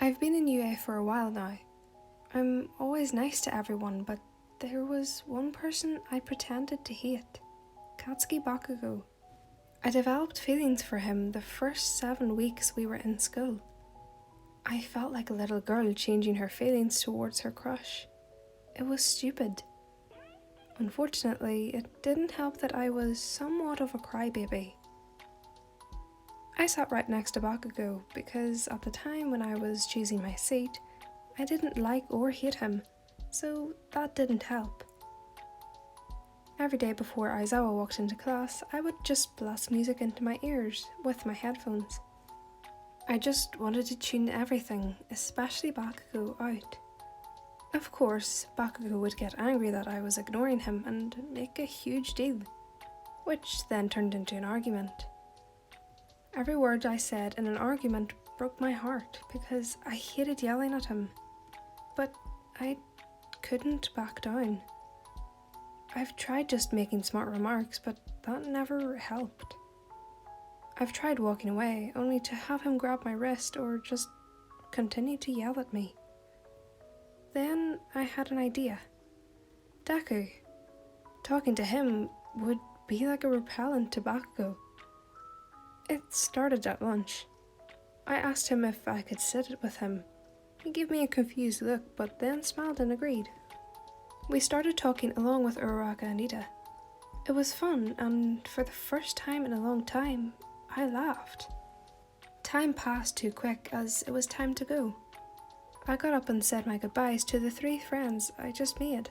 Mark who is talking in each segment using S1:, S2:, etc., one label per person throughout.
S1: I've been in UA for a while now. I'm always nice to everyone, but there was one person I pretended to hate. Katsuki Bakugou. I developed feelings for him the first 7 weeks we were in school. I felt like a little girl changing her feelings towards her crush. It was stupid. Unfortunately, it didn't help that I was somewhat of a crybaby. I sat right next to Bakugou because at the time when I was choosing my seat, I didn't like or hate him, so that didn't help. Every day before Aizawa walked into class, I would just blast music into my ears with my headphones. I just wanted to tune everything, especially Bakugou, out. Of course, Bakugou would get angry that I was ignoring him and make a huge deal, which then turned into an argument. Every word I said in an argument broke my heart because I hated yelling at him, but I couldn't back down. I've tried just making smart remarks, but that never helped. I've tried walking away, only to have him grab my wrist or just continue to yell at me. Then I had an idea. Deku. Talking to him would be like a repellent to Bakugou. It started at lunch. I asked him if I could sit with him. He gave me a confused look, but then smiled and agreed. We started talking along with Uraraka and Ida. It was fun, and for the first time in a long time, I laughed. Time passed too quick as it was time to go. I got up and said my goodbyes to the 3 friends I just made.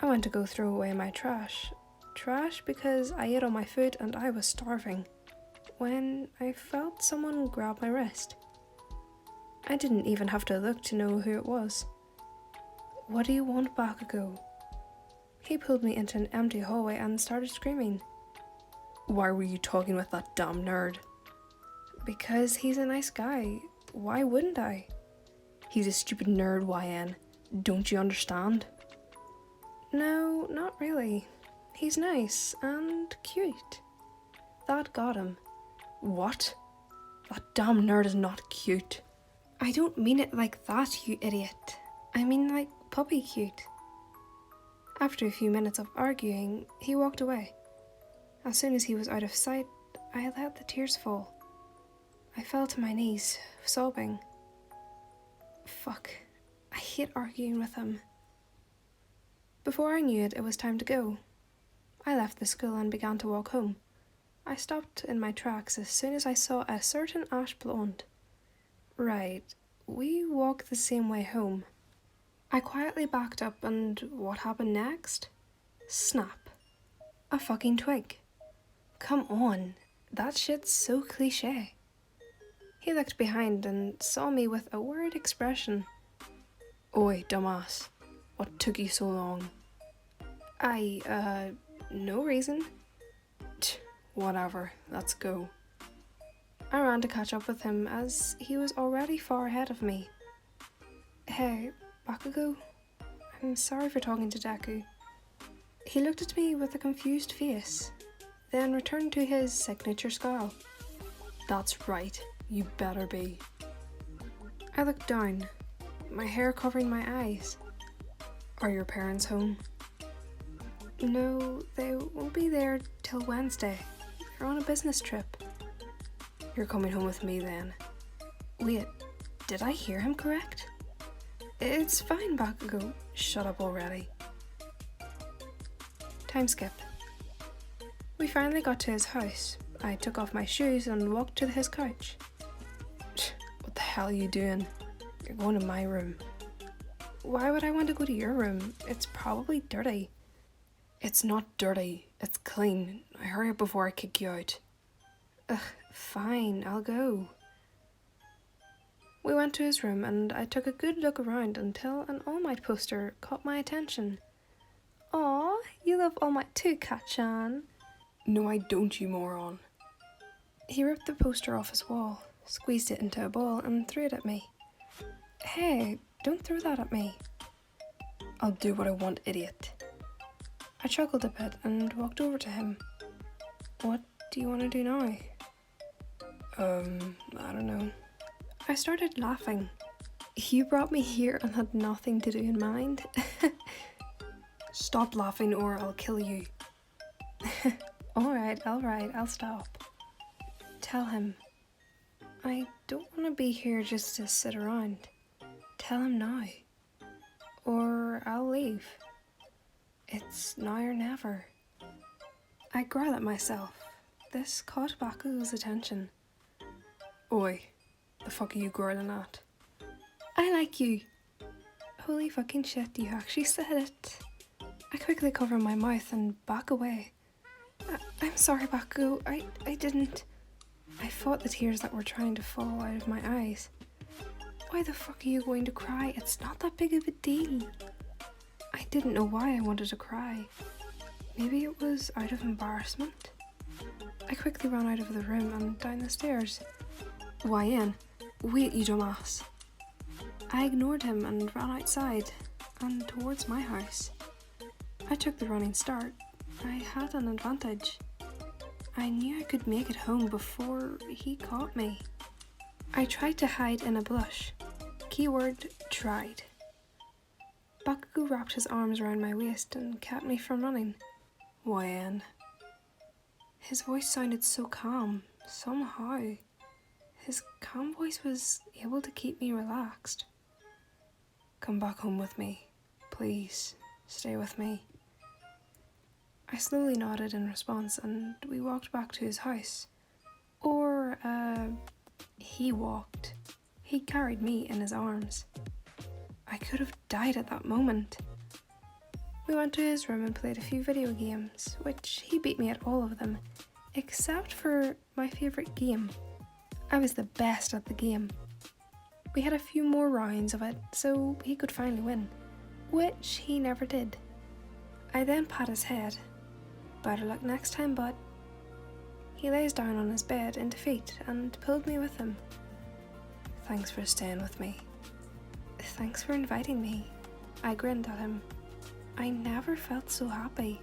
S1: I went to go throw away my trash. Trash because I ate all my food and I was starving. When I felt someone grab my wrist. I didn't even have to look to know who it was. "What do you want, Bakugou?" He pulled me into an empty hallway and started screaming. "Why were you talking with that damn nerd?" "Because he's a nice guy. Why wouldn't I?"
S2: "He's a stupid nerd, YN. Don't you understand?"
S1: "No, not really. He's nice and cute." That got him.
S2: "What? That damn nerd is not cute."
S1: "I don't mean it like that, you idiot. I mean like puppy cute." After a few minutes of arguing, he walked away. As soon as he was out of sight, I let the tears fall. I fell to my knees, sobbing. Fuck, I hate arguing with him. Before I knew it, it was time to go. I left the school and began to walk home. I stopped in my tracks as soon as I saw a certain ash blonde. Right, we walk the same way home. I quietly backed up, and what happened next? Snap. A fucking twig. Come on, that shit's so cliche. He looked behind and saw me with a worried expression.
S2: "Oi, dumbass. What took you so long?"
S1: No reason."
S2: Whatever, let's go."
S1: I ran to catch up with him as he was already far ahead of me. "Hey, Bakugou, I'm sorry for talking to Deku." He looked at me with a confused face, then returned to his signature scowl.
S2: "That's right, you better be."
S1: I looked down, my hair covering my eyes.
S2: "Are your parents home?"
S1: "No, they won't be there till Wednesday. They're on a business trip."
S2: "You're coming home with me then."
S1: Wait, did I hear him correct? "It's fine, Bakugou."
S2: Shut up already.
S1: Time skip. We finally got to his house. I took off my shoes and walked to his couch.
S2: "What the hell are you doing? You're going to my room."
S1: "Why would I want to go to your room? It's probably dirty."
S2: "It's not dirty, it's clean. Now hurry up before I kick you out."
S1: "Ugh, fine, I'll go." We went to his room and I took a good look around until an All Might poster caught my attention. "Aw, you love All Might too, Kat-chan."
S2: "No, I don't, you moron."
S1: He ripped the poster off his wall, squeezed it into a ball and threw it at me. "Hey, don't throw that at me."
S2: "I'll do what I want, idiot."
S1: I chuckled a bit and walked over to him. "What do you want to do now?"
S2: I don't know."
S1: I started laughing. You brought me here and had nothing to do in mind.
S2: Stop laughing or I'll kill you.
S1: Alright, I'll stop. Tell him. I don't want to be here just to sit around. Tell him now. Or I'll leave. It's now or never. I growl at myself. This caught Bakugou's attention.
S2: Oi, the fuck are you growling at?
S1: I like you. Holy fucking shit, you actually said it. I quickly cover my mouth and back away. I'm sorry, Bakugou. I didn't. I fought the tears that were trying to fall out of my eyes. Why the fuck are you going to cry? It's not that big of a deal. I didn't know why I wanted to cry. Maybe it was out of embarrassment. I quickly ran out of the room and down the stairs.
S2: YN, wait, you dumbass.
S1: I ignored him and ran outside and towards my house. I took the running start. I had an advantage. I knew I could make it home before he caught me. I tried to hide in a bush. Keyword tried. Bakugou wrapped his arms around my waist and kept me from running.
S2: YN.
S1: His voice sounded so calm, somehow. His calm voice was able to keep me relaxed.
S2: Come back home with me. Please, stay with me.
S1: I slowly nodded in response and we walked back to his house. Or, he walked. He carried me in his arms. I could have died at that moment. We went to his room and played a few video games, which he beat me at all of them, except for my favourite game. I was the best at the game. We had a few more rounds of it, so he could finally win, which he never did. I then pat his head. Better luck next time, bud. He lays down on his bed in defeat and pulled me with him.
S2: Thanks for staying with me.
S1: Thanks for inviting me. I grinned at him. I never felt so happy.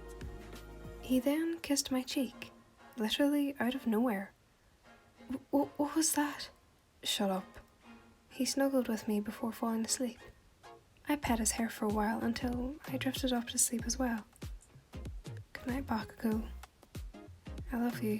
S1: He then kissed my cheek, literally out of nowhere. What was that?
S2: Shut up.
S1: He snuggled with me before falling asleep. I pet his hair for a while until I drifted off to sleep as well. Good night, Bakugou. I love you.